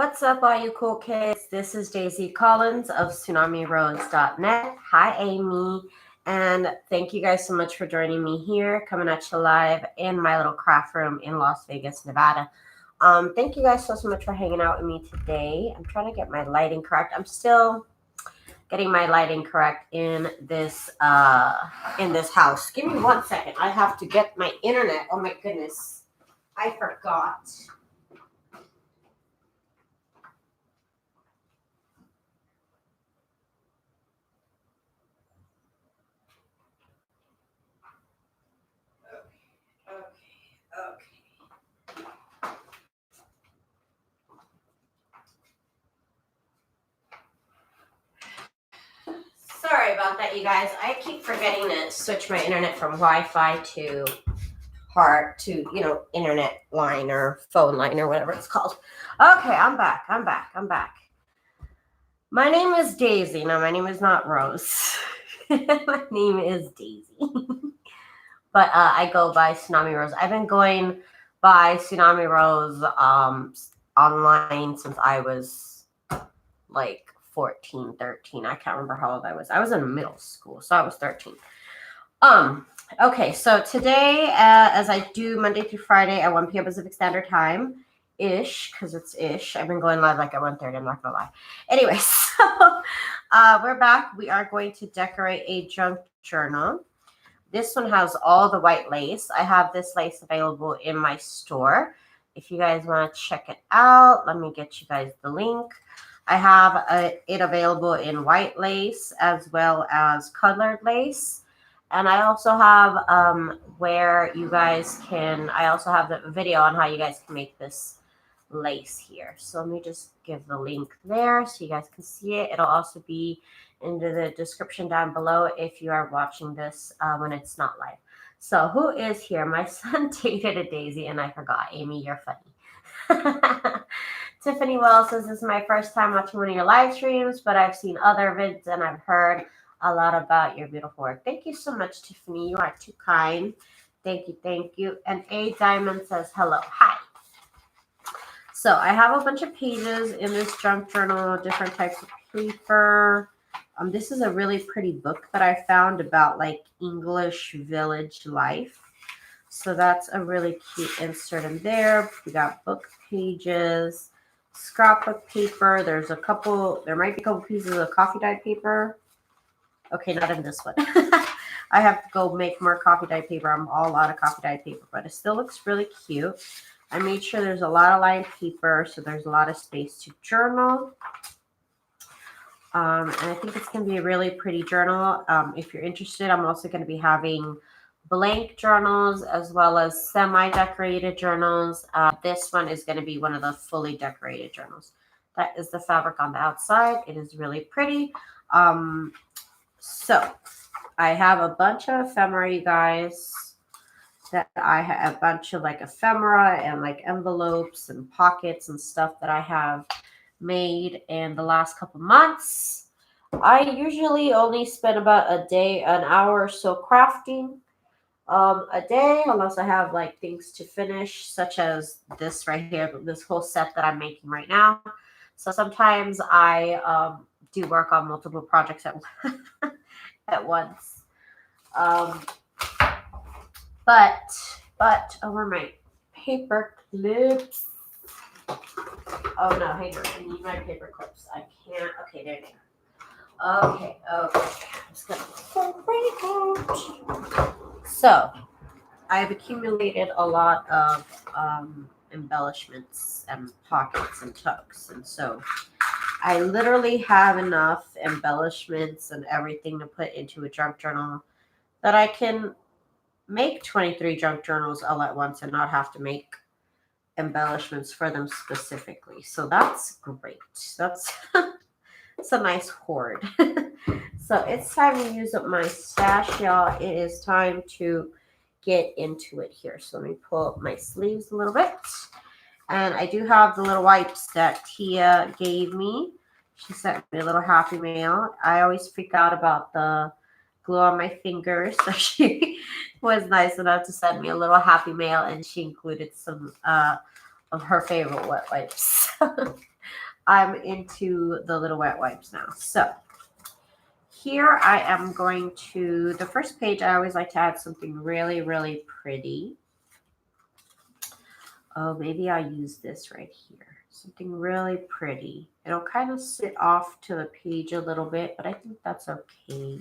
What's up, all you cool kids? This is Daisy Collins of TsunamiRose.net. Hi, Amy. And thank you guys so much for joining me here, coming at you live in my little craft room in Las Vegas, Nevada. Thank you guys so much for hanging out with me today. I'm trying to get my lighting correct. I'm still getting my lighting correct in this house. Give me 1 second. I have to get my internet. Oh my goodness. I forgot. Okay. Sorry about that, you guys. I keep forgetting to switch my internet from Wi-Fi to internet line or phone line or whatever it's called. Okay, I'm back. My name is Daisy. No, my name is not Rose. My name is Daisy. But I go by Tsunami Rose. I've been going by Tsunami Rose online since I was like 14, 13. I can't remember how old I was. I was in middle school, so I was 13. Okay, so today, as I do Monday through Friday at 1 p.m. Pacific Standard Time, because it's ish. I've been going live like at 1:30, I'm not gonna lie. Anyway, so we're back. We are going to decorate a junk journal. This one has all the white lace. I have this lace available in my store. If you guys want to check it out, let me get you guys the link. I have it available in white lace as well as colored lace. And I also have where you guys can, I also have the video on how you guys can make this lace here. So let me just give the link there so you guys can see it. It'll also be in the description down below if you are watching this when it's not live. So who is here? My son dated a Daisy and I forgot. Amy, you're funny. Tiffany Wells says, this is my first time watching one of your live streams, but I've seen other vids and I've heard a lot about your beautiful work. Thank you so much, Tiffany. You are too kind. Thank you. And A Diamond says, hello. Hi. So I have a bunch of pages in this junk journal, different types of paper. This is a really pretty book that I found about like English village life. So that's a really cute insert in there. We got book pages, scrapbook paper. There might be a couple pieces of coffee dyed paper. Okay, not in this one. I have to go make more coffee dyed paper. I'm all out of coffee dyed paper, but it still looks really cute. I made sure there's a lot of lined paper, so there's a lot of space to journal. And I think it's going to be a really pretty journal. If you're interested, I'm also going to be having blank journals as well as semi-decorated journals. This one is going to be one of the fully decorated journals. That is the fabric on the outside. It is really pretty. So I have a bunch of ephemera, you guys. That I have a bunch of like ephemera and like envelopes and pockets and stuff that I have made in the last couple months. I usually only spend about an hour or so crafting a day, unless I have like things to finish, such as this right here, this whole set that I'm making right now. So sometimes I do work on multiple projects at once. But over my paper clips. Oh no, hang on. I need my paper clips. I can't. Okay, there they are. Okay. I'm just gonna break out. So I've accumulated a lot of embellishments and pockets and tucks, and so I literally have enough embellishments and everything to put into a junk journal that I can make 23 junk journals all at once and not have to make embellishments for them specifically. So that's great. That's it's a nice hoard. So it's time to use up my stash, y'all. It is time to get into it here. So let me pull up my sleeves a little bit. And I do have the little wipes that Tia gave me. She sent me a little happy mail. I always freak out about the glue on my fingers. So she was nice enough to send me a little happy mail, and she included some of her favorite wet wipes. I'm into the little wet wipes now. So here I am going to the first page. I always like to add something really, really pretty. Oh, maybe I'll use this right here. Something really pretty. It'll kind of sit off to the page a little bit, but I think that's okay.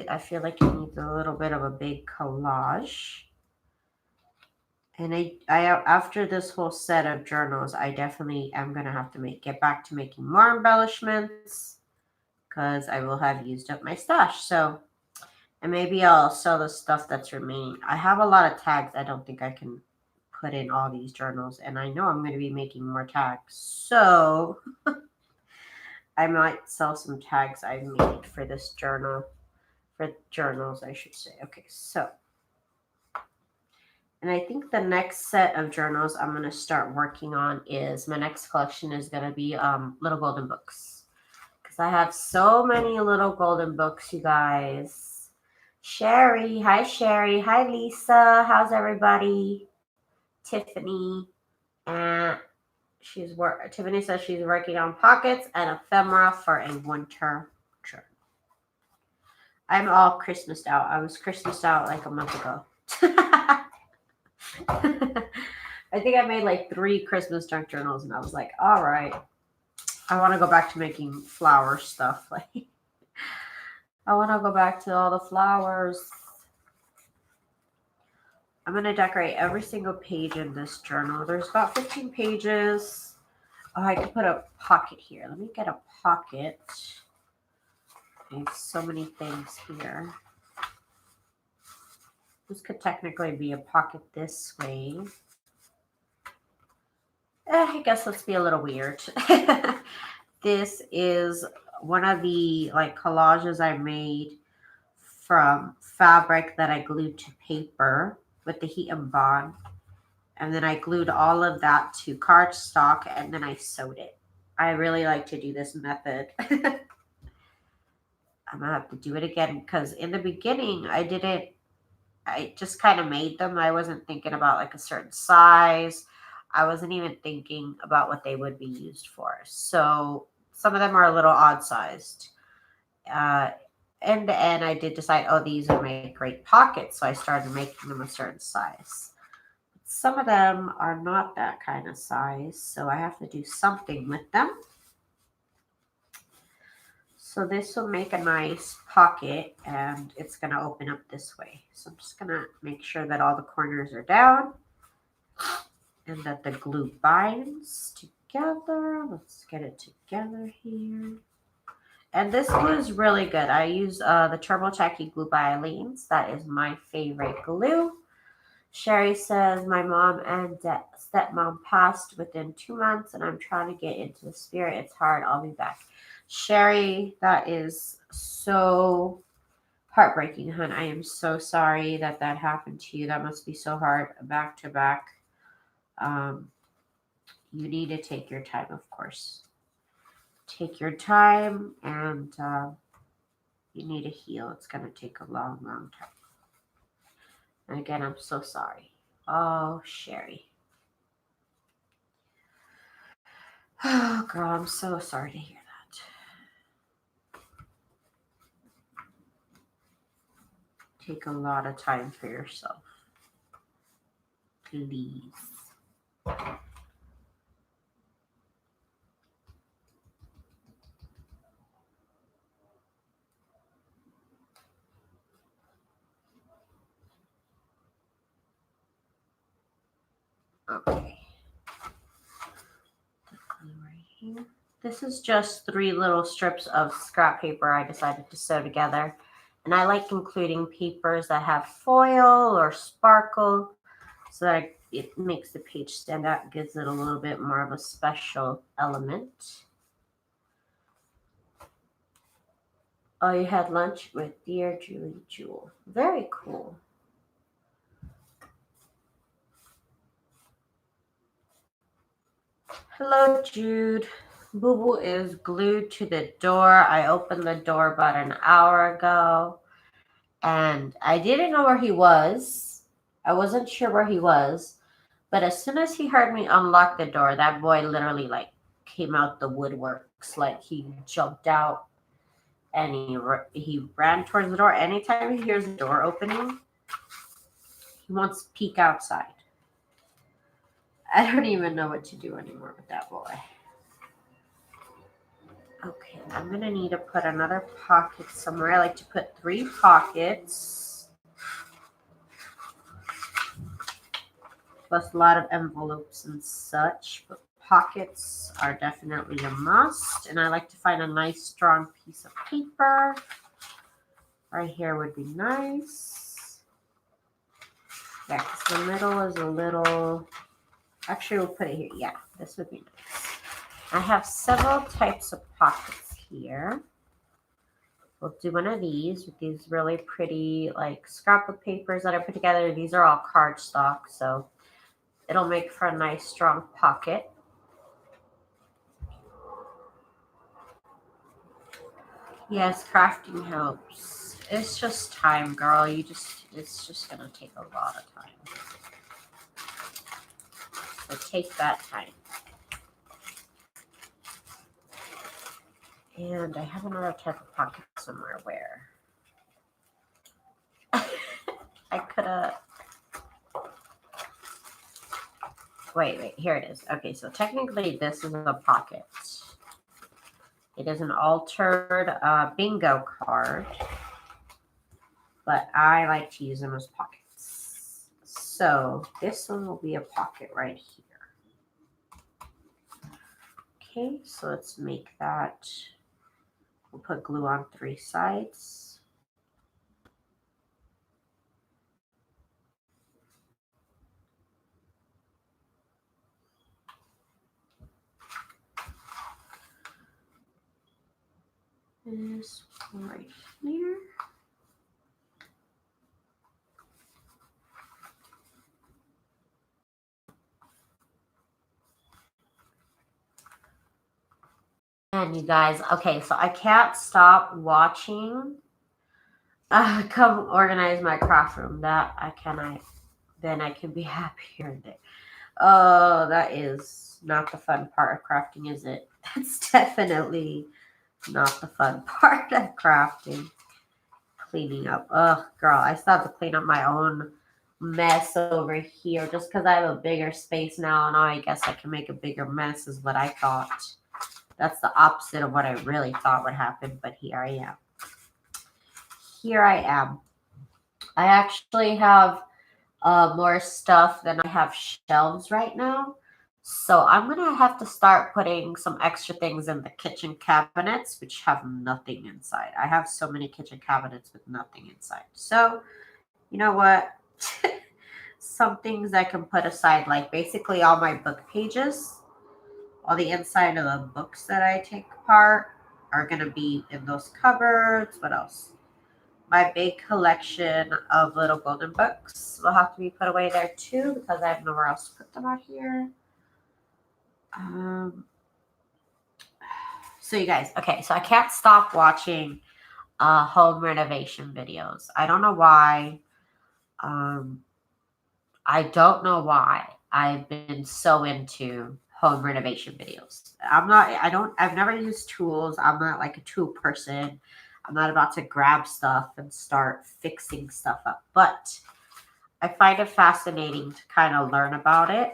I feel like it needs a little bit of a big collage. And I after this whole set of journals, I definitely am gonna have to get back to making more embellishments because I will have used up my stash. So, and maybe I'll sell the stuff that's remaining. I have a lot of tags. I don't think I can put in all these journals, and I know I'm going to be making more tags. So I might sell some tags I made for this journal, for journals, I should say. Okay, so, and I think the next set of journals I'm going to start working on is my next collection is going to be little golden books. Because I have so many little golden books, you guys. Sherry, hi Sherry, hi Lisa, how's everybody? Tiffany, and Tiffany says she's working on pockets and ephemera for a winter journal. I'm all Christmased out. I was Christmased out like a month ago. I think I made like 3 Christmas junk journals, and I was like, all right, I want to go back to making flower stuff. Like, I want to go back to all the flowers. I'm going to decorate every single page in this journal. There's about 15 pages. Oh, I could put a pocket here. Let me get a pocket. I have so many things here. This could technically be a pocket this way. I guess let's be a little weird. This is one of the like collages I made from fabric that I glued to paper with the heat and bond. And then I glued all of that to cardstock and then I sewed it. I really like to do this method. I'm gonna have to do it again because in the beginning I just kind of made them. I wasn't thinking about like a certain size. I wasn't even thinking about what they would be used for. So some of them are a little odd sized. In the end, I did decide, oh, these would make great pockets. So I started making them a certain size. Some of them are not that kind of size. So I have to do something with them. So this will make a nice pocket and it's going to open up this way. So I'm just going to make sure that all the corners are down and that the glue binds together. Let's get it together here. And this glue is really good. I use the Turbo Tacky glue by Aleene's. That is my favorite glue. Sherry says, my mom and stepmom passed within 2 months and I'm trying to get into the spirit. It's hard. I'll be back. Sherry, that is so heartbreaking, hon. I am so sorry that happened to you. That must be so hard back to back. You need to take your time, of course. Take your time and you need to heal. It's going to take a long, long time. And again, I'm so sorry. Oh, Sherry. Oh, girl, I'm so sorry to hear that. Take a lot of time for yourself. Please. Okay. Right here. This is just 3 little strips of scrap paper I decided to sew together. And I like including papers that have foil or sparkle so that it makes the page stand out, gives it a little bit more of a special element. Oh, you had lunch with Dear Julie Jewel. Very cool. Hello, Jude. Boo Boo is glued to the door. I opened the door about an hour ago. And I didn't know where he was. I wasn't sure where he was. But as soon as he heard me unlock the door, that boy literally like came out the woodworks. Like he jumped out and he ran towards the door. Anytime he hears the door opening, he wants to peek outside. I don't even know what to do anymore with that boy. Okay, I'm gonna need to put another pocket somewhere. I like to put 3 pockets. Plus a lot of envelopes and such. But pockets are definitely a must. And I like to find a nice strong piece of paper. Right here would be nice. Yeah, because the middle is a little... Actually, we'll put it here. Yeah, this would be nice. I have several types of pockets here. We'll do one of these with these really pretty like scrapbook papers that I put together. These are all cardstock, so it'll make for a nice strong pocket. Yes, crafting helps. It's just time, girl. It's just gonna take a lot of time. So take that time. And I have another type of pocket somewhere where I could have... Wait, here it is. Okay, so technically this is a pocket. It is an altered bingo card, but I like to use them as pockets. So this one will be a pocket right here. Okay, so let's make that. We'll put glue on 3 sides. This right here. And you guys, okay, so I can't stop watching. Come organize my craft room. That I cannot. Then I can be happier there. Oh, that is not the fun part of crafting, is it? That's definitely not the fun part of crafting. Cleaning up. Ugh, girl, I still have to clean up my own mess over here just because I have a bigger space now. And I guess I can make a bigger mess is what I thought. That's the opposite of what I really thought would happen, but here I am. Here I am. I actually have more stuff than I have shelves right now. So I'm going to have to start putting some extra things in the kitchen cabinets, which have nothing inside. I have so many kitchen cabinets with nothing inside. So, you know what? Some things I can put aside, like basically all my book pages, all the inside of the books that I take apart are going to be in those cupboards. What else? My big collection of little golden books will have to be put away there too because I have nowhere else to put them out here. So you guys, okay, so I can't stop watching home renovation videos. I don't know why. I don't know why I've been so into home renovation videos. I've never used tools. I'm not like a tool person. I'm not about to grab stuff and start fixing stuff up. But I find it fascinating to kind of learn about it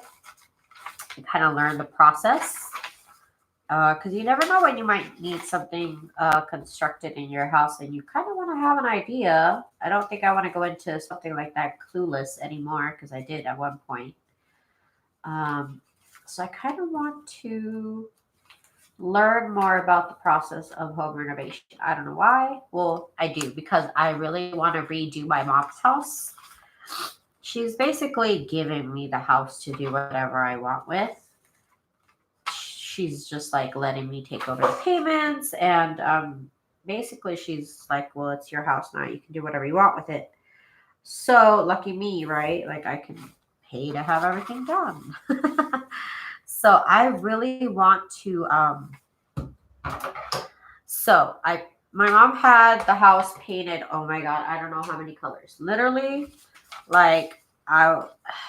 and kind of learn the process. Because you never know when you might need something constructed in your house and you kind of want to have an idea. I don't think I want to go into something like that clueless anymore because I did at one point. So I kind of want to learn more about the process of home renovation. I don't know why. Well, I do because I really want to redo my mom's house. She's basically giving me the house to do whatever I want with. She's just like letting me take over the payments and basically she's like, well, it's your house now. You can do whatever you want with it. So lucky me, right? Like I can pay to have everything done. So I really want to my mom had the house painted, oh my god, I don't know how many colors. Literally like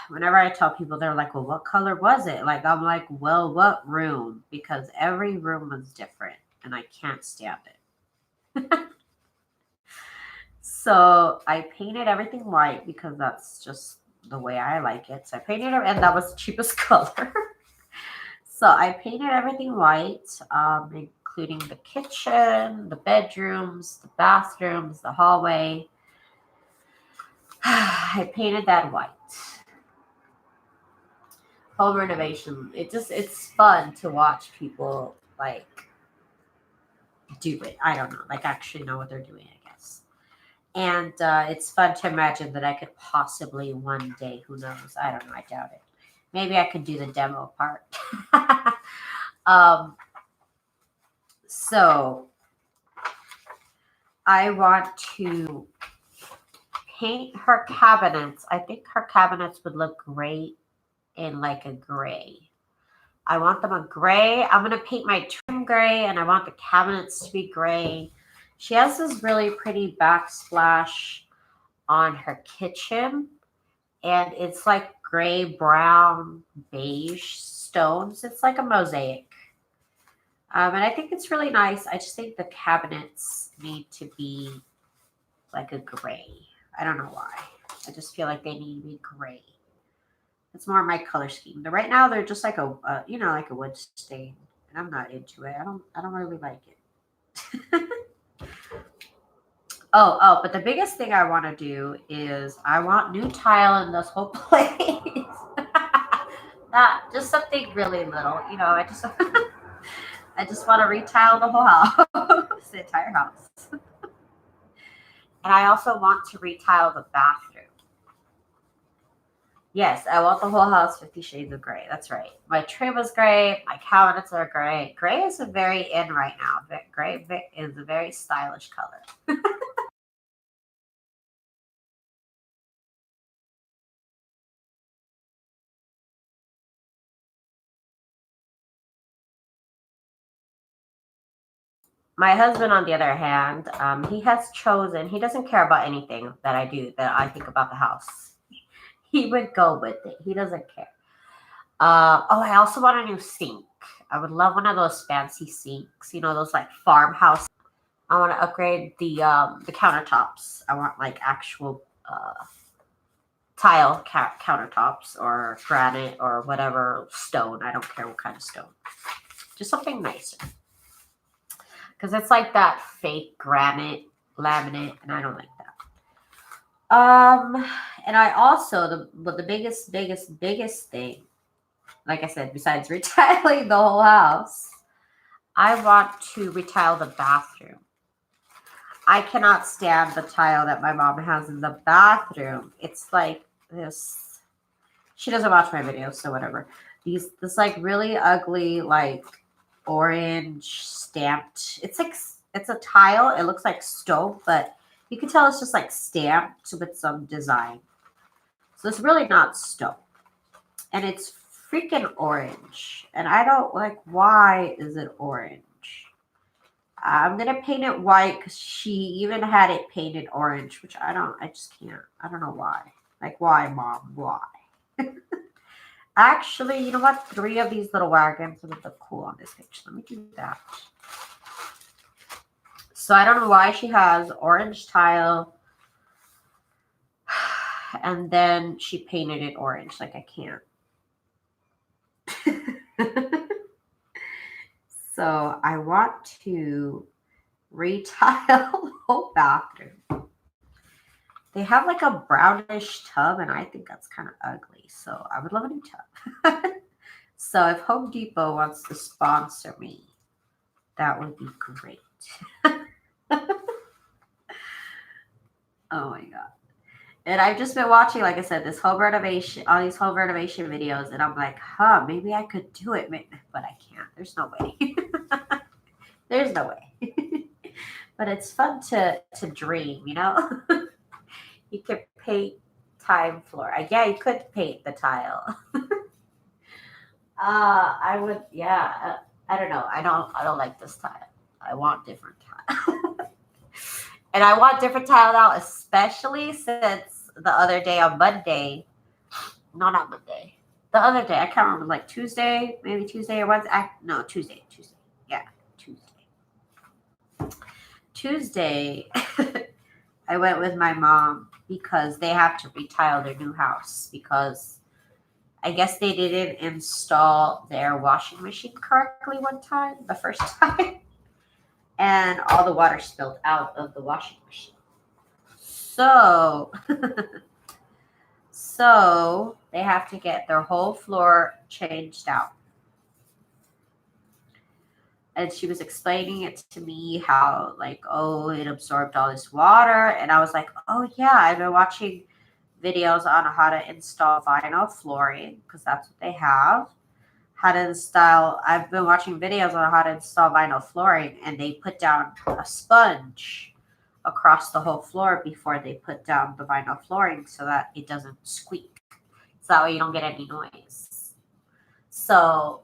whenever I tell people, they're like, well, what color was it? Like, I'm like, well, what room? Because every room was different and I can't stand it. So I painted everything white because that's just the way I like it. So I painted it, and that was the cheapest color. So I painted everything white, including the kitchen, the bedrooms, the bathrooms, the hallway. I painted that white. Home renovation. It's fun to watch people like do it. I don't know, like actually know what they're doing, I guess. And it's fun to imagine that I could possibly one day, who knows? I don't know. I doubt it. Maybe I could do the demo part. um, so I want to paint her cabinets. I think her cabinets would look great in like a gray. I want them a gray. I'm going to paint my trim gray, and I want the cabinets to be gray. She has this really pretty backsplash on her kitchen, and it's like gray, brown, beige stones. It's like a mosaic. And I think it's really nice. I just think the cabinets need to be like a gray. I don't know why. I just feel like they need to be gray. It's more my color scheme. But right now they're just like a like a wood stain, and I'm not into it. I don't really like it. But the biggest thing I want to do is I want new tile in this whole place. Not just something really little, I just I just want to retile the whole house, the entire house. And I also want to retile the bathroom. Yes, I want the whole house 50 shades of gray. That's right. My trim is gray. My cabinets are gray. Gray is very in right now. Gray is a very stylish color. My husband, on the other hand, he doesn't care about anything that I do, that I think about the house. He would go with it. He doesn't care. I also want a new sink. I would love one of those fancy sinks, those like farmhouse. I want to upgrade the countertops. I want like actual tile countertops, or granite, or whatever stone. I don't care what kind of stone. Just something nicer. Because it's like that fake granite laminate, and I don't like that. And I also, the biggest thing, like I said, besides retiling the whole house, I want to retile the bathroom. I cannot stand the tile that my mom has in the bathroom. It's like this. She doesn't watch my videos, so whatever. This like really ugly, like orange stamped. It's a tile. It looks like stone, but you can tell it's just like stamped with some design. So it's really not stone. And it's freaking orange. And I don't like, why is it orange? I'm going to paint it white because she even had it painted orange, which I just can't. I don't know why. Like, why, Mom? Why? Actually, you know what? 3 of these little wagons would look cool on this picture. Let me do that. So I don't know why she has orange tile, and then she painted it orange. Like, I can't. So I want to retile the whole bathroom. They have like a brownish tub, and I think that's kind of ugly. So I would love a new tub. So if Home Depot wants to sponsor me, that would be great. Oh my God. And I've just been watching, like I said, all these home renovation videos, and I'm like, maybe I could do it, but I can't. There's no way. There's no way. But it's fun to dream, You could paint tile floor. Yeah, you could paint the tile. I would, yeah. I don't know. I don't like this tile. I want different tile. And I want different tile now, especially since the other day on Monday, No, not Monday. The other day, I can't remember, like Tuesday, maybe Tuesday or Wednesday. No, Tuesday. Yeah, Tuesday. Tuesday, I went with my mom because they have to retile their new house because I guess they didn't install their washing machine correctly one time, the first time, and all the water spilled out of the washing machine. So, so they have to get their whole floor changed out. And she was explaining it to me how, like, oh, it absorbed all this water. And I was like, oh, yeah, I've been watching videos on how to install vinyl flooring because that's what they have. I've been watching videos on how to install vinyl flooring, and they put down a sponge across the whole floor before they put down the vinyl flooring so that it doesn't squeak. So that way you don't get any noise. So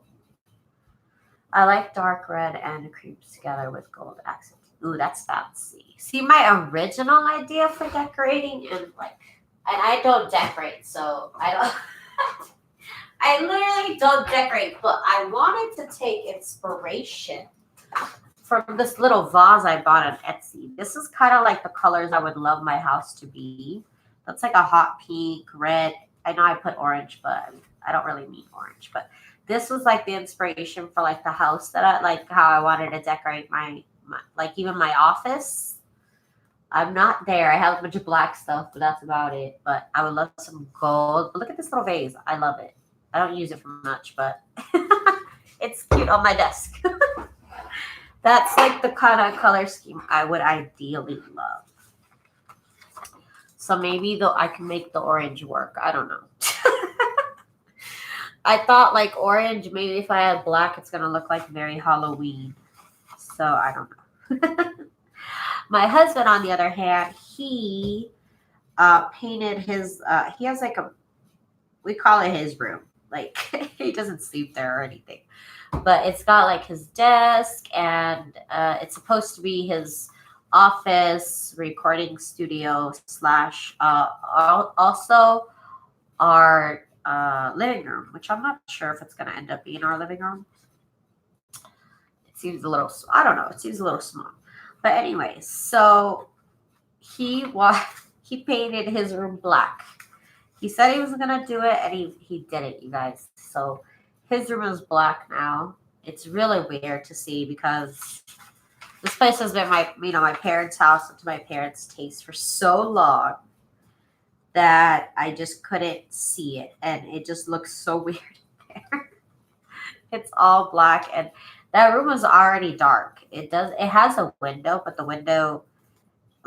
I like dark red and cream together with gold accents. Ooh, that's fancy. See, my original idea for decorating and I don't decorate, so I don't. I literally don't decorate, but I wanted to take inspiration from this little vase I bought on Etsy. This is kind of like the colors I would love my house to be. That's like a hot pink, red. I know I put orange, but I don't really mean orange. But this was like the inspiration for like the house that I like, how I wanted to decorate my like even my office. I'm not there. I have a bunch of black stuff, but that's about it. But I would love some gold. But look at this little vase. I love it. I don't use it for much, but it's cute on my desk. That's like the kind of color scheme I would ideally love. So maybe though I can make the orange work. I don't know. I thought like orange, maybe if I had black, it's going to look like very Halloween. So I don't know. My husband, on the other hand, he painted his, he has like we call it his room. Like he doesn't sleep there or anything. But it's got like his desk and it's supposed to be his office, recording studio / also our living room, which I'm not sure if it's going to end up being our living room. It seems a little, I don't know, it seems a little small. But anyways, so he painted his room black. He said he was going to do it, and he did it, you guys. So his room is black now. It's really weird to see because this place has been my parents' house and to my parents' taste for so long that I just couldn't see it. And it just looks so weird there. It's all black, and that room was already dark. It has a window, but the window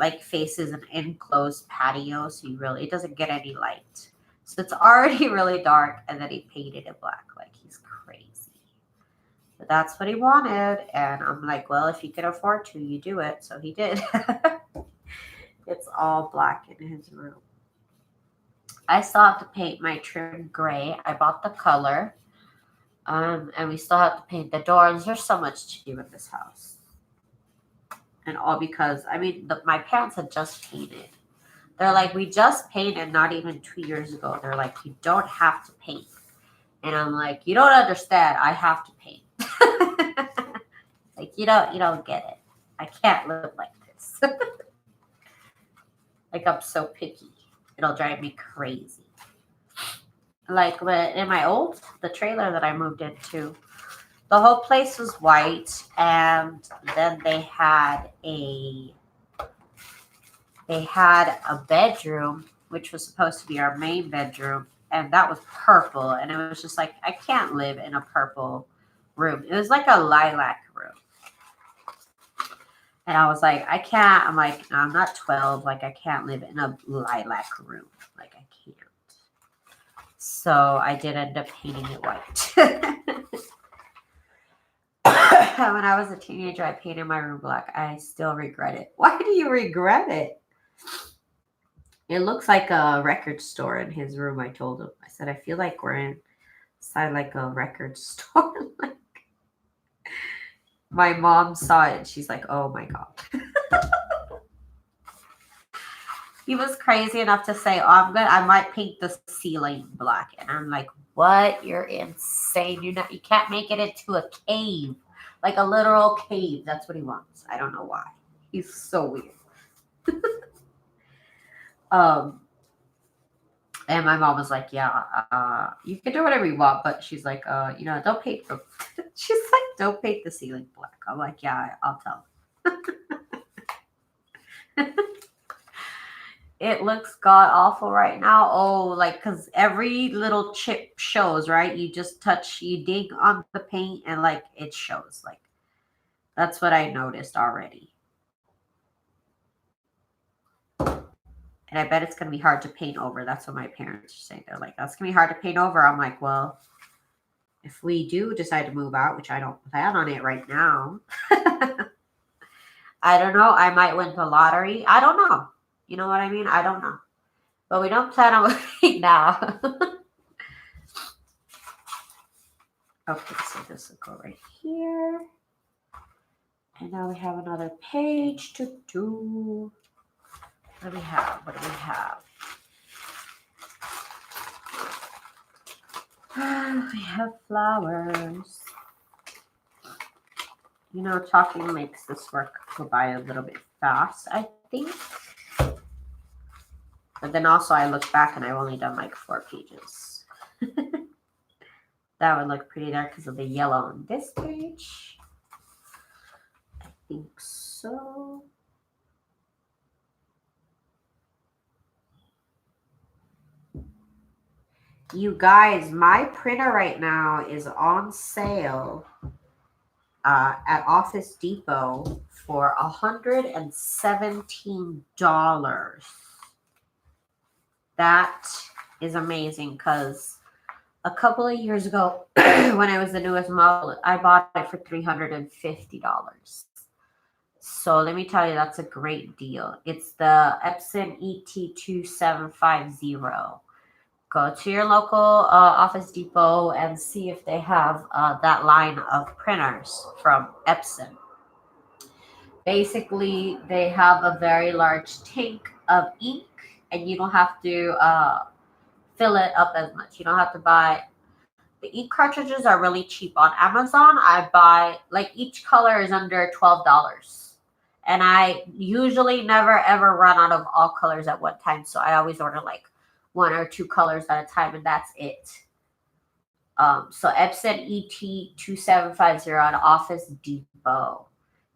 like faces an enclosed patio, so it doesn't get any light. So it's already really dark, and then he painted it black. Like he's crazy. But that's what he wanted, and I'm like, well, if you can afford to, you do it. So he did. It's all black in his room. I still have to paint my trim gray. I bought the color, and we still have to paint the doors. There's so much to do in this house. And all because, my parents had just painted. They're like, we just painted not even 2 years ago. They're like, you don't have to paint. And I'm like, you don't understand. I have to paint. Like, you don't get it. I can't live like this. Like, I'm so picky. It'll drive me crazy. Like, in the trailer that I moved into, the whole place was white, and then they had a bedroom, which was supposed to be our main bedroom, and that was purple, and it was just like, I can't live in a purple room. It was like a lilac room. And I was like, I can't. I'm like, no, I'm not 12. Like, I can't live in a lilac room. Like, I can't. So I did end up painting it white. When I was a teenager, I painted my room black. I still regret it. Why do you regret it? It looks like a record store in his room, I told him. I said, I feel like we're inside like a record store. Like, my mom saw it and she's like, oh my God. He was crazy enough to say, "Oh, I might paint the ceiling black," and I'm like, "What? You're insane! You can't make it into a cave, like a literal cave." That's what he wants. I don't know why. He's so weird. Um, and my mom was like, "Yeah, you can do whatever you want," but she's like, don't paint the." She's like, "Don't paint the ceiling black." I'm like, "Yeah, I'll tell." It looks god awful right now. Oh, like, because every little chip shows, right? You dig on the paint and like it shows. Like, that's what I noticed already. And I bet it's going to be hard to paint over. That's what my parents are saying. They're like, that's going to be hard to paint over. I'm like, well, if we do decide to move out, which I don't plan on it right now, I don't know. I might win the lottery. I don't know. You know what I mean? I don't know. But we don't plan on moving now. Okay, so this will go right here. And now we have another page to do. What do we have? What do we have? We have flowers. You know, talking makes this work go by a little bit fast, I think. But then also I look back and I've only done like 4 pages. That would look pretty there because of the yellow on this page. I think so. You guys, my printer right now is on sale at Office Depot for $117. That is amazing because a couple of years ago, when I was the newest model, I bought it for $350. So let me tell you, that's a great deal. It's the Epson ET2750. Go to your local Office Depot and see if they have that line of printers from Epson. Basically, they have a very large tank of ink, and you don't have to fill it up as much. You don't have to buy. The ink cartridges are really cheap on Amazon. I buy, like, each color is under $12. And I usually never ever run out of all colors at one time. So I always order like 1 or 2 colors at a time, and that's it. So Epson ET2750 at Office Depot.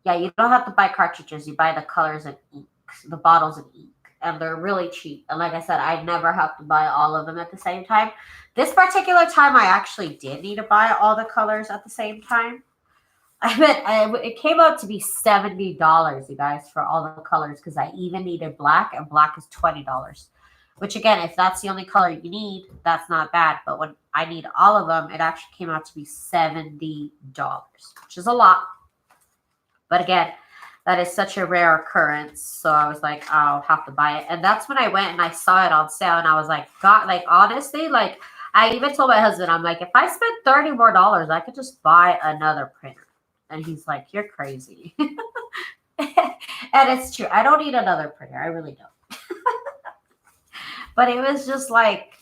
Yeah, you don't have to buy cartridges. You buy the colors and ink, the bottles of ink, and they're really cheap. And like I said, I never have to buy all of them at the same time. This particular time, I actually did need to buy all the colors at the same time. It came out to be $70, you guys, for all the colors, because I even needed black, and black is $20. Which, again, if that's the only color you need, that's not bad. But when I need all of them, it actually came out to be $70, which is a lot. But again, that is such a rare occurrence. So I was like, I'll have to buy it. And that's when I went and I saw it on sale. And I was like, God, like, honestly, like, I even told my husband, I'm like, if I spent $30 more, I could just buy another printer. And he's like, you're crazy. And it's true. I don't need another printer. I really don't. But it was just like,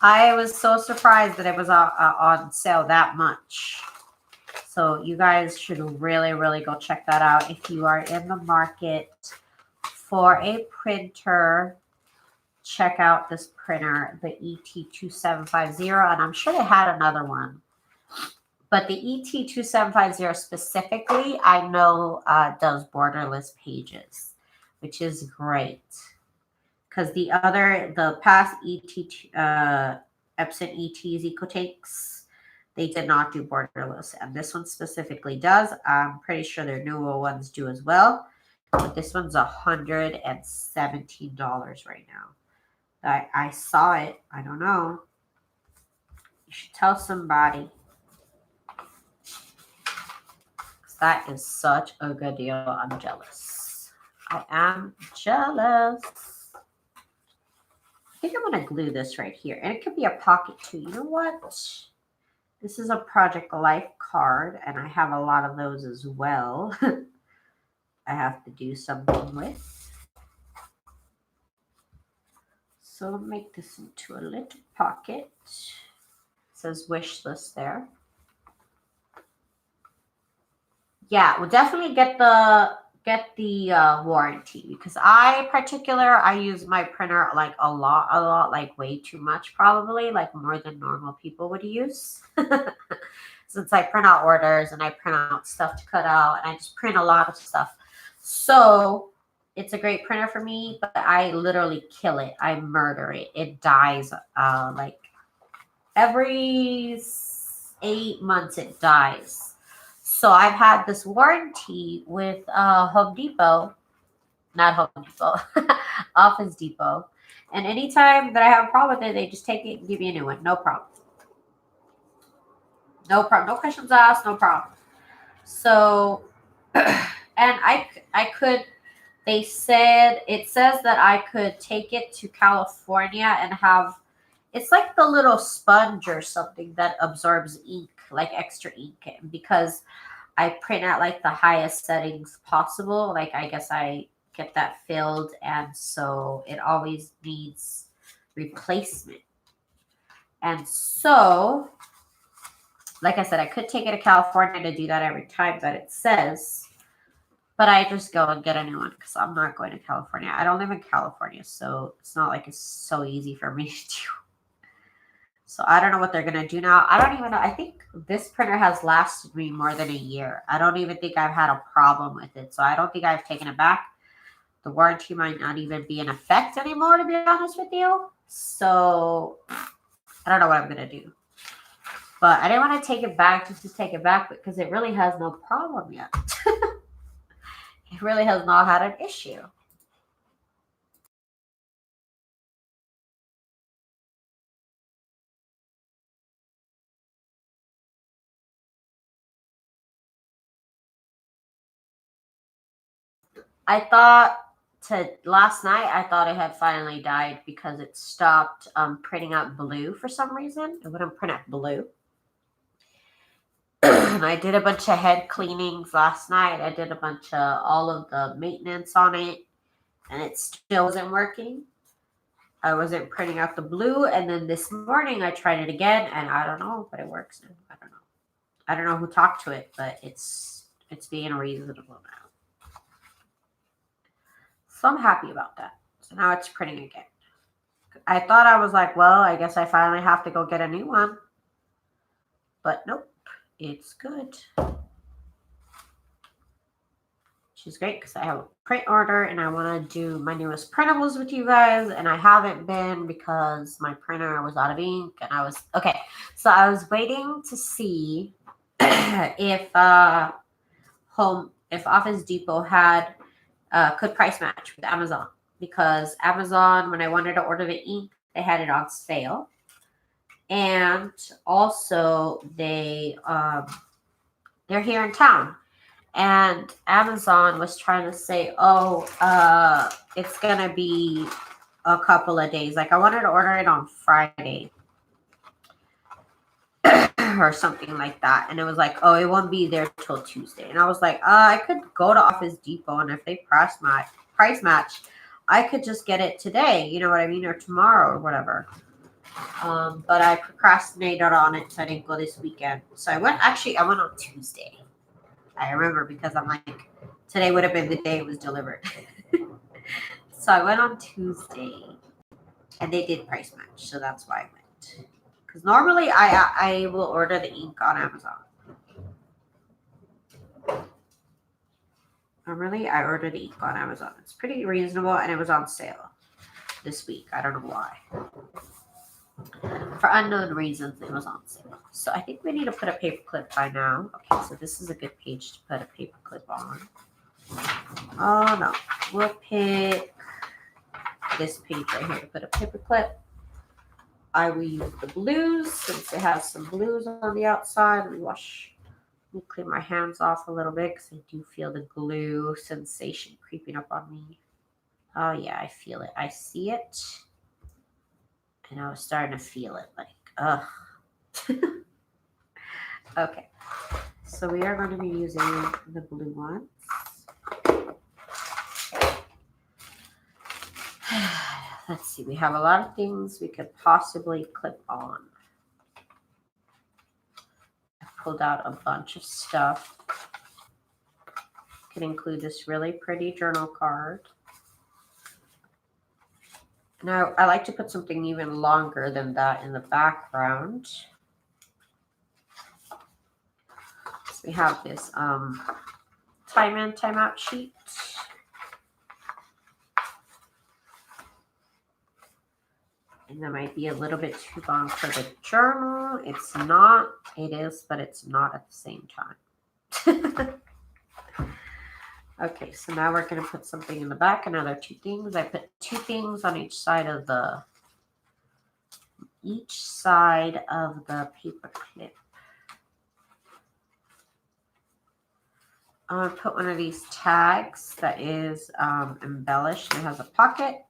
I was so surprised that it was on sale that much. So you guys should really, really go check that out. If you are in the market for a printer, check out this printer, the ET2750. And I'm sure they had another one. But the ET2750 specifically, I know does borderless pages, which is great. Because the past Epson ETs, EcoTanks, they did not do borderless. And this one specifically does. I'm pretty sure their newer ones do as well. But this one's $117 right now. I saw it. I don't know. You should tell somebody. That is such a good deal. I'm jealous. I am jealous. I think I'm going to glue this right here. And it could be a pocket too. You know what? This is a Project Life card, and I have a lot of those as well. I have to do something with. So I'll make this into a little pocket. It says wish list there. Yeah, we'll definitely get the warranty, because I use my printer like a lot, like way too much, probably like more than normal people would use. Since I print out orders and I print out stuff to cut out and I just print a lot of stuff. So it's a great printer for me, but I literally kill it. I murder it. It dies like every 8 months it dies. So I've had this warranty with Home Depot, not Home Depot, Office Depot. And anytime that I have a problem with it, they just take it and give me a new one. No problem. No problem. No questions asked. No problem. So, and I could, it says that I could take it to California and have, it's like the little sponge or something that absorbs ink, like extra ink, because I print at like the highest settings possible. Like, I guess I get that filled, and so it always needs replacement. And so, like I said, I could take it to California to do that every time that it says, but I just go and get a new one because I'm not going to California. I don't live in California, so it's not like it's so easy for me to do. So I don't know what they're going to do now. I don't even know. I think this printer has lasted me more than a year. I don't even think I've had a problem with it. So I don't think I've taken it back. The warranty might not even be in effect anymore, to be honest with you. So I don't know what I'm going to do. But I didn't want to take it back just to take it back, because it really has no problem yet. It really has not had an issue. Last night, I thought it had finally died because it stopped printing out blue for some reason. It wouldn't print out blue. And I did a bunch of head cleanings last night. I did a bunch of all of the maintenance on it, and it still wasn't working. I wasn't printing out the blue, and then this morning I tried it again, and I don't know, but it works now. I don't know. I don't know who talked to it, but it's being reasonable now. So I'm happy about that. So now it's printing again. I thought I was like, well, I guess I finally have to go get a new one. But nope, it's good. Which is great because I have a print order and I want to do my newest printables with you guys. And I haven't been because my printer was out of ink. And I was, okay, so I was waiting to see if Office Depot had could price match with Amazon, because Amazon, when I wanted to order the ink, they had it on sale, and also they're here in town, and Amazon was trying to say, it's gonna be a couple of days. Like, I wanted to order it on Friday or something like that, and it was like, oh, it won't be there till Tuesday. And I was like, I could go to Office Depot, and if they price match, I could just get it today, you know what I mean, or tomorrow or whatever. But I procrastinated on it, so I didn't go this weekend. So I went on Tuesday. I remember, because I'm like, today would have been the day it was delivered. So I went on Tuesday, and they did price match, so that's why I went. Because normally I will order the ink on Amazon. Normally I order the ink on Amazon. It's pretty reasonable, and it was on sale this week. I don't know why. For unknown reasons, it was on sale. So I think we need to put a paper clip by now. Okay, so this is a good page to put a paper clip on. Oh no, we'll pick this page right here to put a paper clip. I will use the blues since it has some blues on the outside. Let me clean my hands off a little bit because I do feel the glue sensation creeping up on me. Oh yeah, I feel it. I see it. And I was starting to feel it, like, ugh. Okay, so we are going to be using the blue ones. let's see, we have a lot of things we could possibly clip on. I pulled out a bunch of stuff. Could include this really pretty journal card. Now, I like to put something even longer than that in the background. So we have this time in, time out sheet. And that might be a little bit too long for the journal. It's not. It is, but it's not at the same time. Okay, so now we're going to put something in the back, another two things. I put two things on each side of the paper clip. I'm going to put one of these tags that is embellished and has a pocket.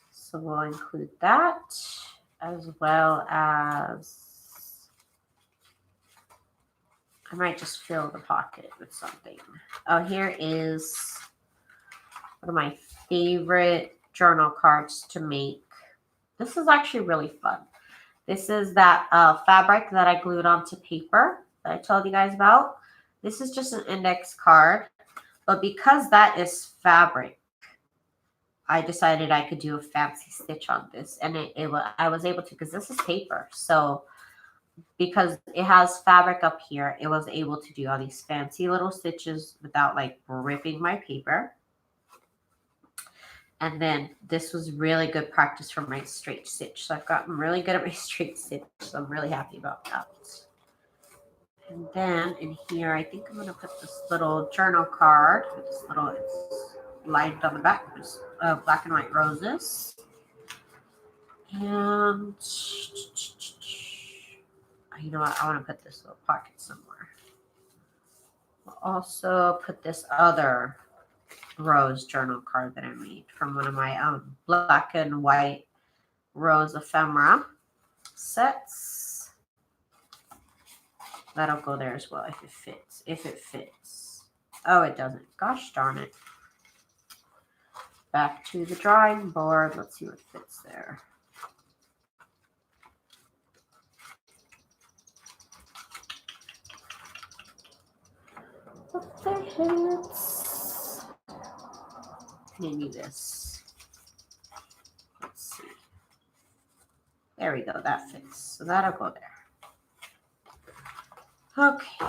So we'll include that, as well as I might just fill the pocket with something. Oh, here is one of my favorite journal cards to make. This is actually really fun. This is that fabric that I glued onto paper that I told you guys about. This is just an index card, but because that is fabric, I decided I could do a fancy stitch on this, and I was able to because this is paper. So because it has fabric up here, it was able to do all these fancy little stitches without like ripping my paper. And then this was really good practice for my straight stitch. So I've gotten really good at my straight stitch. So I'm really happy about that. And then in here, I think I'm going to put this little journal card. This little, it's lined on the back with black and white roses. And you know what? I want to put this little pocket somewhere. I'll also put this other rose journal card that I made from one of my black and white rose ephemera sets. That'll go there as well if it fits. If it fits. Oh, it doesn't. Gosh darn it. Back to the drawing board. Let's see what fits there. What the hits? Maybe this. Let's see. There we go. That fits. So that'll go there. Okay.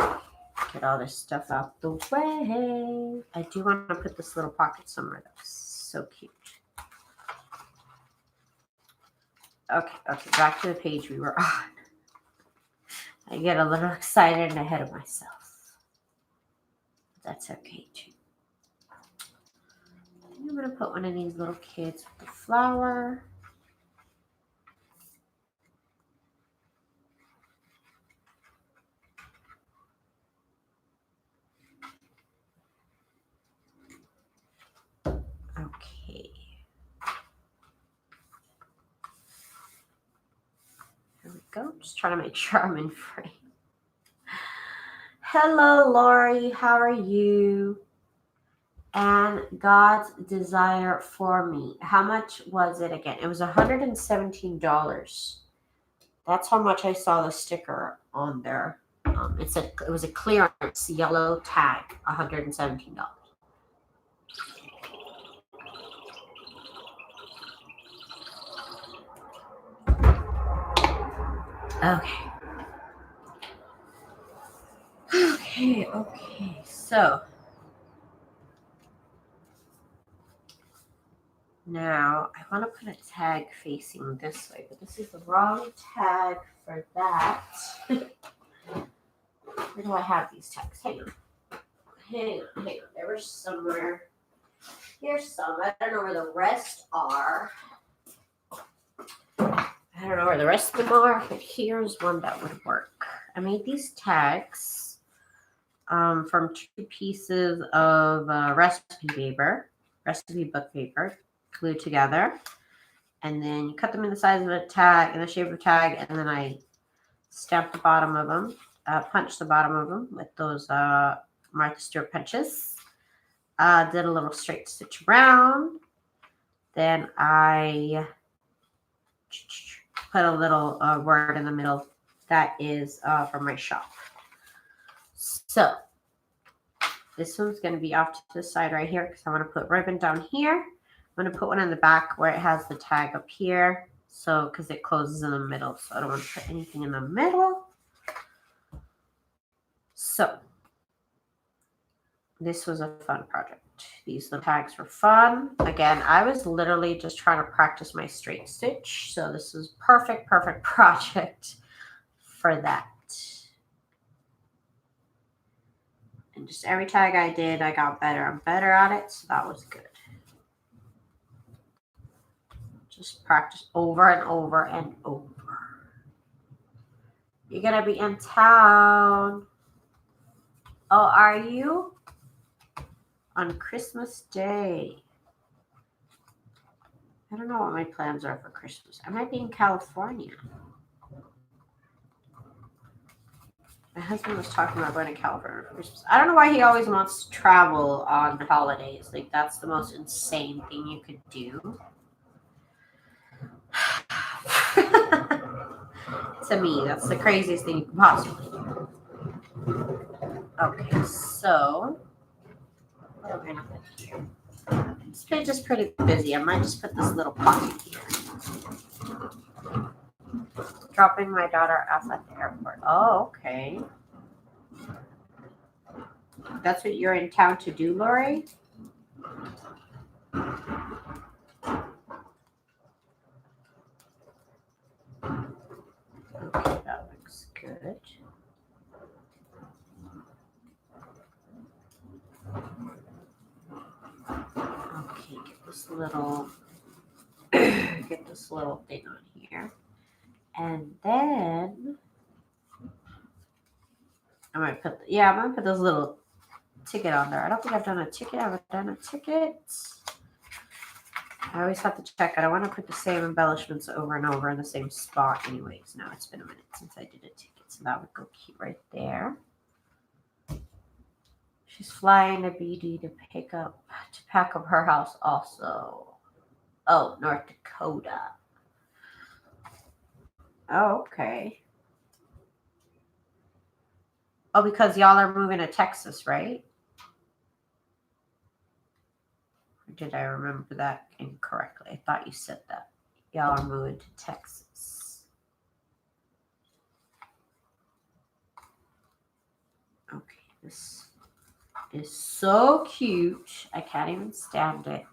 Get all this stuff out the way. I do want to put this little pocket somewhere. That's so cute. Okay. Back to the page we were on. I get a little excited and ahead of myself. That's okay too. I think I'm going to put one of these little kids with the flower. Okay. There we go. Just trying to make sure I'm in frame. Hello, Lori. How are you? And God's desire for me. How much was it again? It was $117. That's how much I saw the sticker on there. It was a clearance yellow tag, $117. Okay. So now I want to put a tag facing this way, but this is the wrong tag for that. Where do I have these tags? Hang on. They were somewhere. Here's some. I don't know where the rest are. I don't know where the rest of them are, but here's one that would work. I made these tags from two pieces of recipe book paper, glued together. And then you cut them in the size of a tag, in the shape of a tag, and then I stamped the bottom of them, punched the bottom of them with those Martha Stewart punches. Did a little straight stitch around. Then I put a little word in the middle that is from my shop. So this one's going to be off to the side right here because I want to put ribbon down here. I'm going to put one in the back where it has the tag up here. So, because it closes in the middle. So I don't want to put anything in the middle. So this was a fun project. These little tags were fun. Again, I was literally just trying to practice my straight stitch. So this is perfect project for that. And just every tag I did, I got better and better at it. So that was good. Just practice over and over and over. You're going to be in town. Oh, are you? On Christmas Day. I don't know what my plans are for Christmas. I might be in California. My husband was talking about going to California for Christmas. I don't know why he always wants to travel on holidays. Like, that's the most insane thing you could do. To me, that's the craziest thing you could possibly do. Okay, so what am I gonna put here? This page is pretty busy. I might just put this little pocket here. Dropping my daughter off at the airport. Oh, okay. That's what you're in town to do, Lori? Okay, that looks good. Okay, get this little thing on here. And then I'm gonna put this little ticket on there. I don't think I've done a ticket. I haven't done a ticket. I always have to check. I don't want to put the same embellishments over and over in the same spot anyways. Now it's been a minute since I did a ticket, so that would go cute right there. She's flying to BD to pack up her house also. Oh, North Dakota. Oh, okay. Oh, because y'all are moving to Texas, right? Or did I remember that incorrectly? I thought you said that. Y'all are moving to Texas. Okay, this is so cute. I can't even stand it.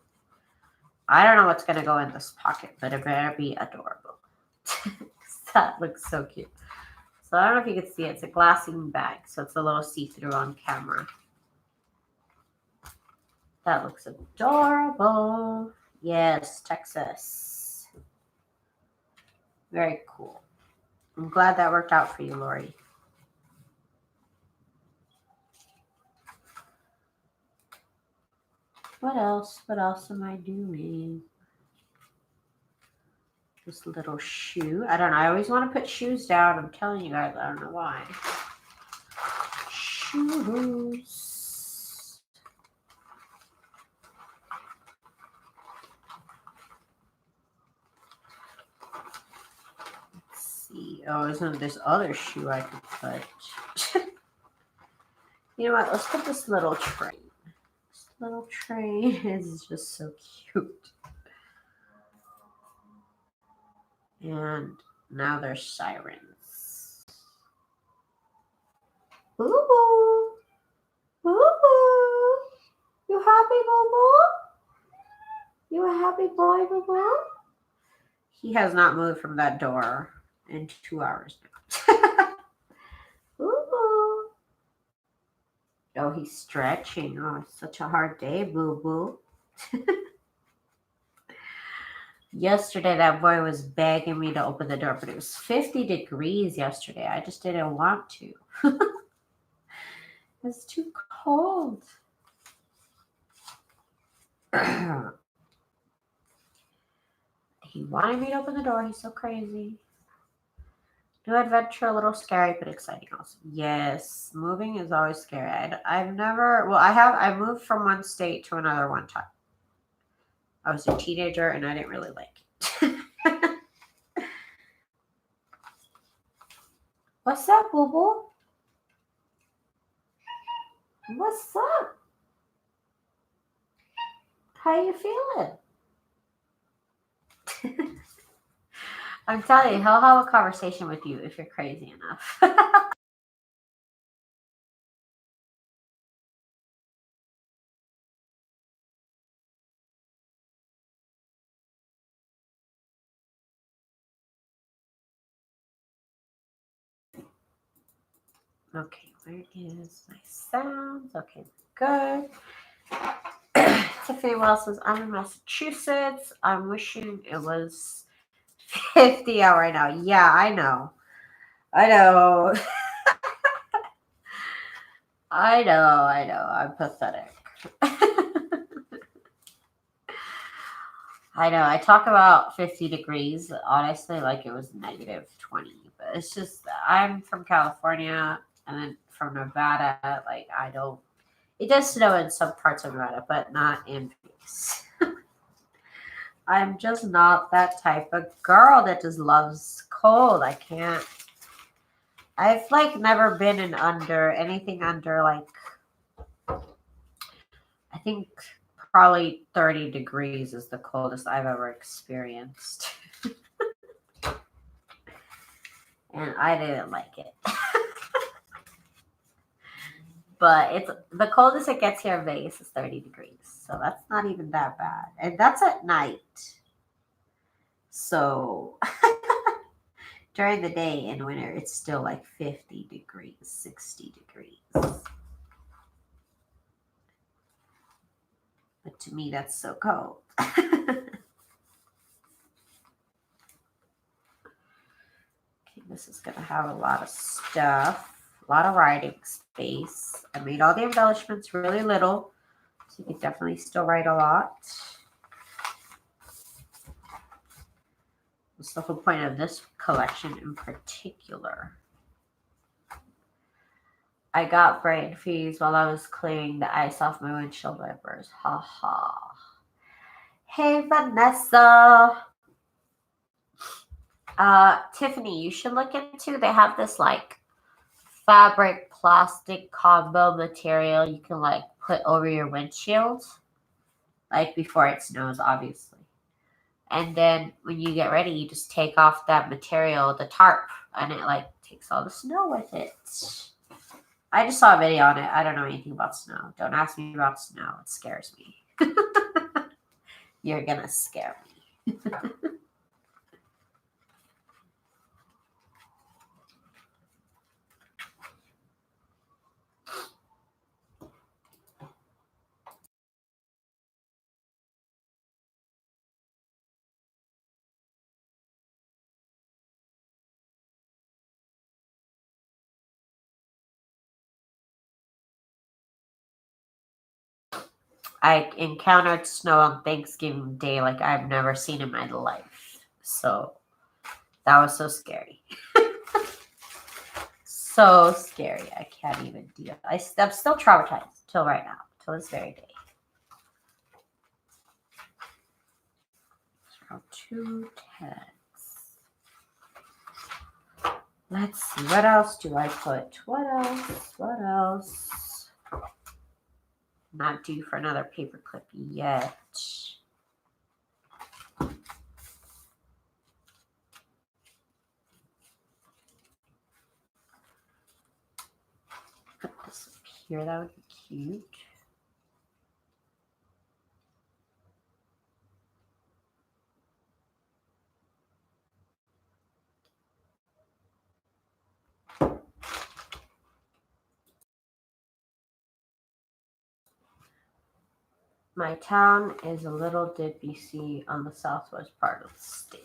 I don't know what's going to go in this pocket, but it better be adorable. That looks so cute. So I don't know if you can see it. It's a glassine bag, so it's a little see-through on camera. That looks adorable. Yes, Texas. Very cool. I'm glad that worked out for you, Lori. What else? What else am I doing? This little shoe. I don't know. I always want to put shoes down. I'm telling you guys, I don't know why. Shoes. Let's see. Oh, isn't this other shoe I could put? You know what? Let's put this little train. This little train is just so cute. And now there's sirens. Boo-boo. Boo-boo. You happy, boo-boo? You a happy boy, boo-boo? He has not moved from that door in 2 hours now. Boo-boo. Oh, he's stretching. Oh, it's such a hard day, boo-boo. Yesterday, that boy was begging me to open the door, but it was 50 degrees yesterday. I just didn't want to. It's too cold. He wanted me to open the door. He's so crazy. New adventure, a little scary, but exciting also. Yes, moving is always scary. I moved from one state to another one time. I was a teenager and I didn't really like it. What's up, boo boo? What's up? How you feeling? I'm telling you, he'll have a conversation with you if you're crazy enough. Okay, where is my sounds? Okay, good. Tiffany Wells says, I'm in Massachusetts. I'm wishing it was 50 out right now. Yeah, I know. I know. I know. I'm pathetic. I know. I talk about 50 degrees, honestly, like it was negative 20. But it's just, I'm from California and then from Nevada. Like, I don't, it does snow in some parts of Nevada, but not in Phoenix. I'm just not that type of girl that just loves cold. I can't. I've like never been in under anything under like I think probably 30 degrees is the coldest I've ever experienced. And I didn't like it. But it's the coldest it gets here in Vegas is 30 degrees. So that's not even that bad. And that's at night. So during the day in winter, it's still like 50 degrees, 60 degrees. But to me, that's so cold. Okay, this is going to have a lot of stuff, a lot of writing space. I made all the embellishments really little, so you can definitely still write a lot. What's the whole point of this collection in particular? I got brain freeze while I was clearing the ice off my windshield wipers. Ha ha. Hey, Vanessa. Tiffany, you should look into, they have this like fabric plastic combo material you can like put over your windshield, like before it snows, obviously. And then when you get ready, you just take off that material, the tarp, and it like takes all the snow with it. I just saw a video on it. I don't know anything about snow. Don't ask me about snow. It scares me. You're gonna scare me. I encountered snow on Thanksgiving Day like I've never seen in my life. So that was so scary. So scary. I can't even deal. I'm still traumatized till right now, till this very day. So 210. Let's see. What else do I put? What else? Not due for another paper clip yet. Put this up here. That would be cute. My town is a little dip BC on the southwest part of the state.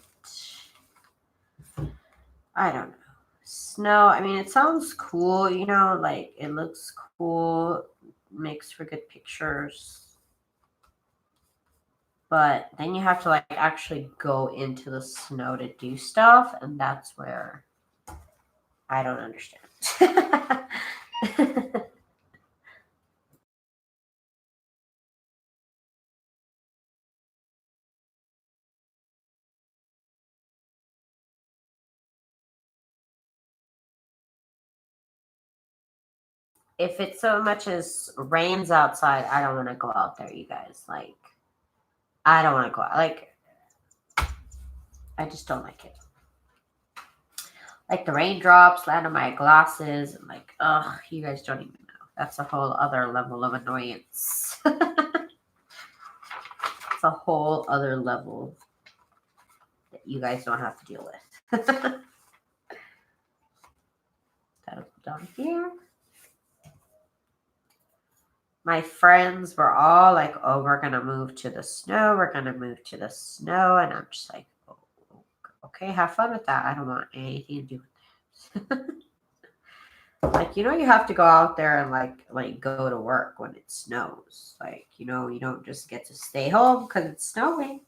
I don't know. Snow, I mean, it sounds cool, you know, like it looks cool, makes for good pictures. But then you have to like actually go into the snow to do stuff, and that's where I don't understand. if it so much as rains outside, I don't want to go out there, you guys. Like, I don't want to go out. Like, I just don't like it. Like the raindrops land on my glasses. And like, ugh, you guys don't even know. That's a whole other level of annoyance. It's a whole other level that you guys don't have to deal with. That'll go down here. My friends were all like, oh, we're going to move to the snow. We're going to move to the snow. And I'm just like, oh, okay, have fun with that. I don't want anything to do with that. Like, you have to go out there and like go to work when it snows. Like, you don't just get to stay home because it's snowing.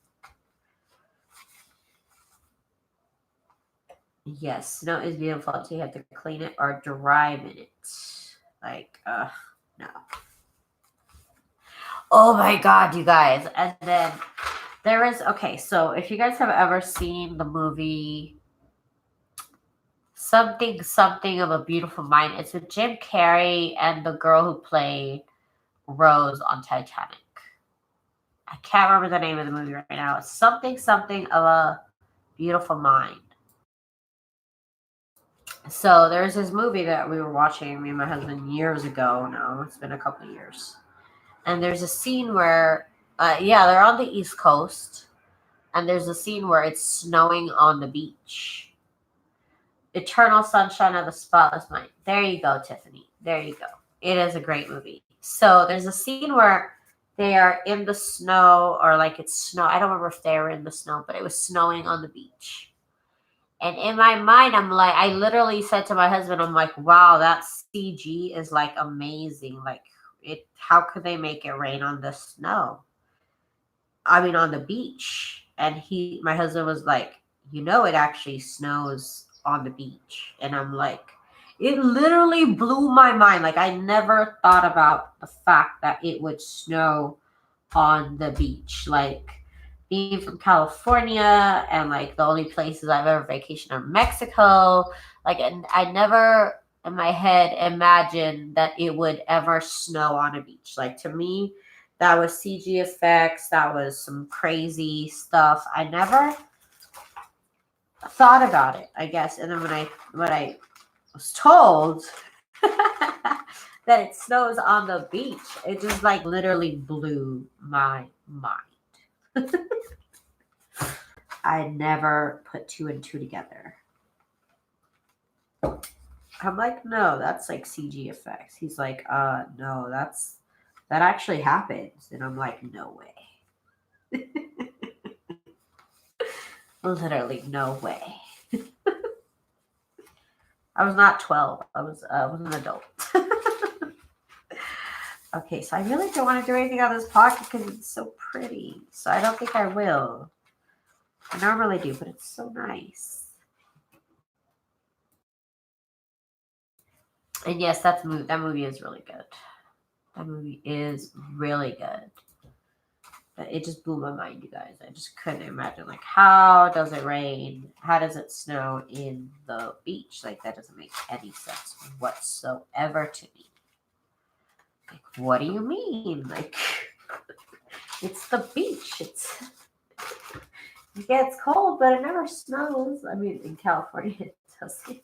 Yes, snow is beautiful until you have to clean it or drive in it. Like, no. Oh my God, you guys. And then there is, okay, so if you guys have ever seen the movie Something of a Beautiful Mind, it's with Jim Carrey and the girl who played Rose on Titanic. I can't remember the name of the movie right now. It's something of a Beautiful Mind. So there's this movie that we were watching, me and my husband, years ago now. It's been a couple of years. And there's a scene where, they're on the East Coast. And there's a scene where it's snowing on the beach. Eternal Sunshine of the Spotless Mind. There you go, Tiffany. There you go. It is a great movie. So there's a scene where they are in the snow, or like it's snow. I don't remember if they were in the snow, but it was snowing on the beach. And in my mind, I'm like, I literally said to my husband, I'm like, wow, that CG is like amazing. Like, how could they make it rain on the snow? I mean, on the beach. And my husband was like, it actually snows on the beach. And I'm like, it literally blew my mind. Like, I never thought about the fact that it would snow on the beach. Like, being from California, and like the only places I've ever vacationed are Mexico. Like, and I never in my head imagined that it would ever snow on a beach. Like, to me, that was CG effects. That was some crazy stuff. I never thought about it, I guess. And then when I was told that it snows on the beach, it just like literally blew my mind. I never put two and two together. I'm like, no, that's like CG effects. He's like, no, that actually happens. And I'm like, no way. Literally no way. I was not 12. I was an adult. Okay, so I really don't want to do anything on this pocket because it's so pretty. So I don't think I will. I normally do, but it's so nice. And yes, that movie is really good. That movie is really good. But it just blew my mind, you guys. I just couldn't imagine, like, how does it rain? How does it snow in the beach? Like, that doesn't make any sense whatsoever to me. Like, what do you mean? Like, it's the beach. It gets cold, but it never snows. I mean, in California, it doesn't.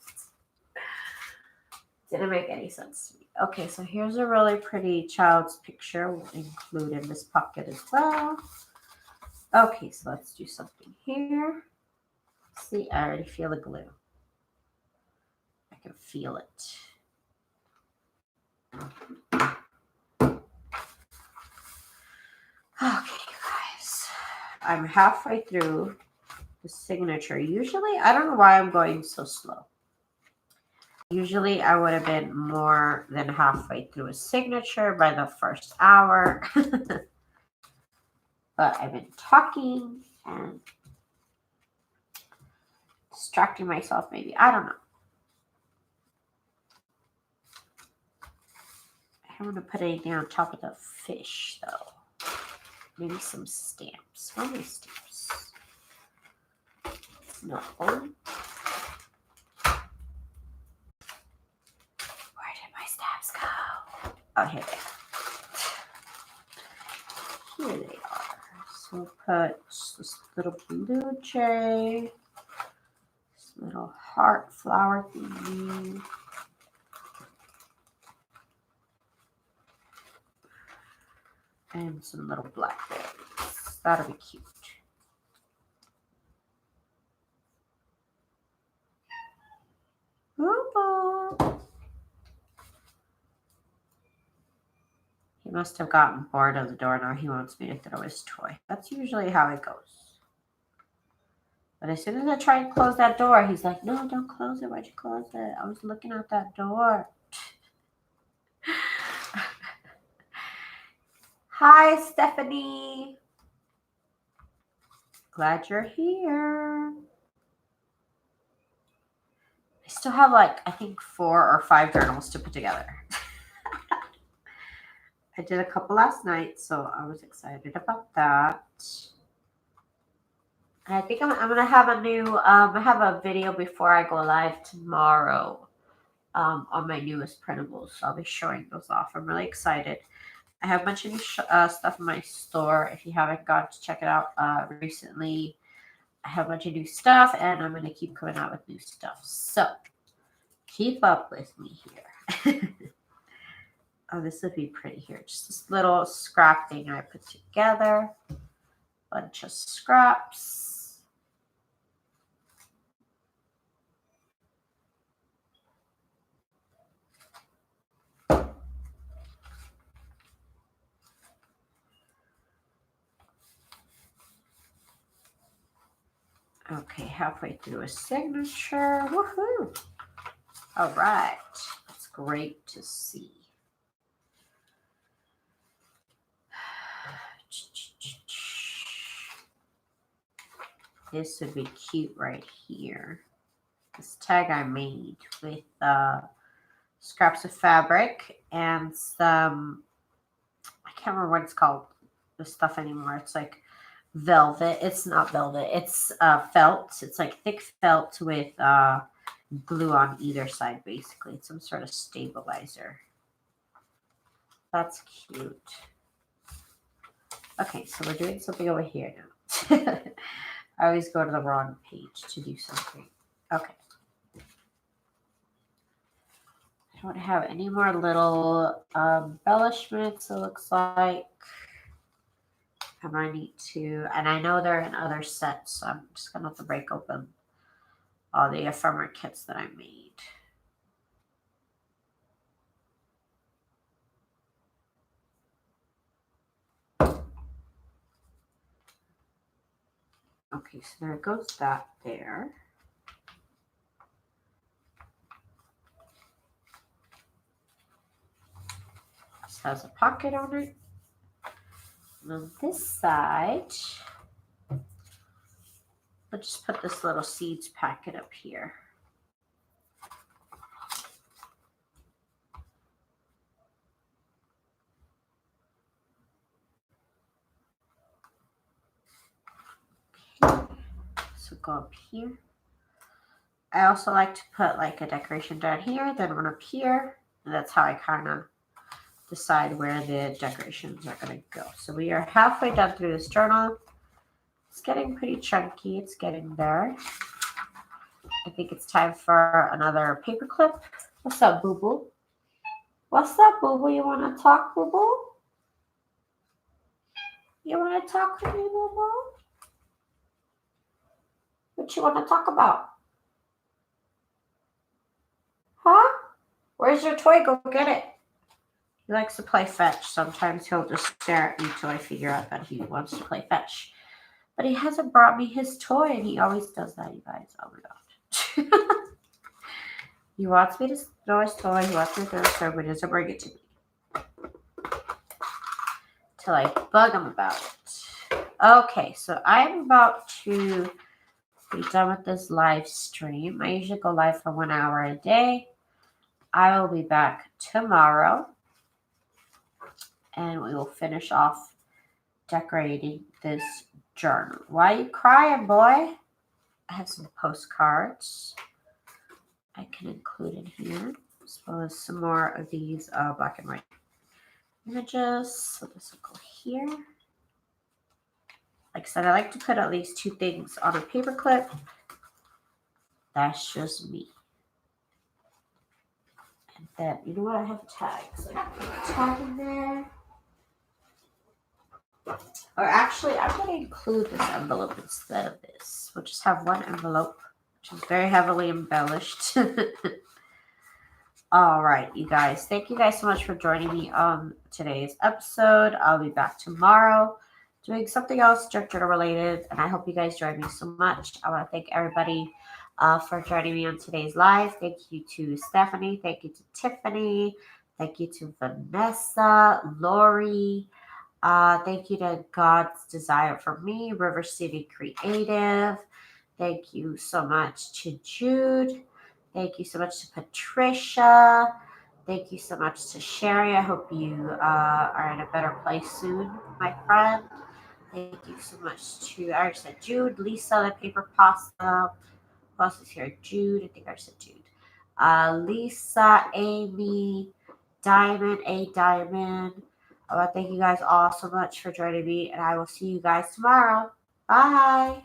Didn't make any sense to me. Okay, so here's a really pretty child's picture. We'll include in this pocket as well. Okay, so let's do something here. See, I already feel the glue. I can feel it. Okay, you guys. I'm halfway through the signature. Usually, I don't know why I'm going so slow. Usually, I would have been more than halfway through a signature by the first hour. But I've been talking and distracting myself, maybe. I don't know. I don't want to put anything on top of the fish, though. Maybe some stamps. How many stamps? It's not one. Where did my stamps go? put this little blue jay, this little heart flower thingy. And some little blackberries. That'll be cute. Boo-boo. He must have gotten bored of the door. Now he wants me to throw his toy. That's usually how it goes. But as soon as I try and close that door, he's like, no, don't close it. Why'd you close it? I was looking at that door. Hi, Stephanie. Glad you're here. I still have like, I think 4 or 5 journals to put together. I did a couple last night, so I was excited about that. And I think I'm gonna have a new, I have a video before I go live tomorrow on my newest printables. So I'll be showing those off. I'm really excited. I have a bunch of new stuff in my store. If you haven't got to check it out recently, I have a bunch of new stuff, and I'm gonna keep coming out with new stuff. So keep up with me here. Oh, this would be pretty here. Just this little scrap thing I put together. Bunch of scraps. Okay, halfway through a signature. Woohoo! All right. That's great to see. This would be cute right here. This tag I made with scraps of fabric and some, I can't remember what it's called, this stuff anymore. It's like velvet. It's not velvet. It's felt. It's like thick felt with glue on either side, basically. It's some sort of stabilizer. That's cute. Okay, so we're doing something over here now. I always go to the wrong page to do something. Okay. I don't have any more little embellishments, it looks like. I might need to, and I know they're in other sets, so I'm just going to have to break open all the ephemera kits that I made. Okay, so there goes that there. This has a pocket on it. And on this side, let's just put this little seeds packet up here. Okay, so go up here. I also like to put like a decoration down here, then one up here. And that's how I kind of decide where the decorations are going to go. So we are halfway done through this journal. It's getting pretty chunky. It's getting there. I think it's time for another paper clip. What's up, boo-boo? What's up, boo-boo? You want to talk, boo-boo? You want to talk with me, boo-boo? What you want to talk about? Huh? Where's your toy? Go get it. He likes to play fetch. Sometimes he'll just stare at me until I figure out that he wants to play fetch. But he hasn't brought me his toy, and he always does that, you guys. Oh my god. He wants me to throw his toy. He wants me to throw his toy, but he doesn't bring it to me. Till I bug him about it. Okay, so I'm about to be done with this live stream. I usually go live for 1 hour a day. I will be back tomorrow, and we will finish off decorating this journal. Why are you crying, boy? I have some postcards I can include in here, as well as some more of these black and white images. So this will go here. Like I said, I like to put at least 2 things on a paper clip. That's just me. And then, you know what? I have a tag. So I can put a tag in there. Or actually, I'm going to include this envelope instead of this. We'll just have one envelope, which is very heavily embellished. All right, you guys. Thank you guys so much for joining me on today's episode. I'll be back tomorrow doing something else journal related, and I hope you guys join me so much. I want to thank everybody for joining me on today's live. Thank you to Stephanie. Thank you to Tiffany. Thank you to Vanessa, Lori. Thank you to God's Desire for Me, River City Creative. Thank you so much to Jude. Thank you so much to Patricia. Thank you so much to Sherry. I hope you are in a better place soon, my friend. Thank you so much to, I already said Jude, Lisa, the paper pasta. Who else is here? Jude, I think I said Jude. Lisa, Amy, Diamond, A Diamond. I want to thank you guys all so much for joining me, and I will see you guys tomorrow. Bye.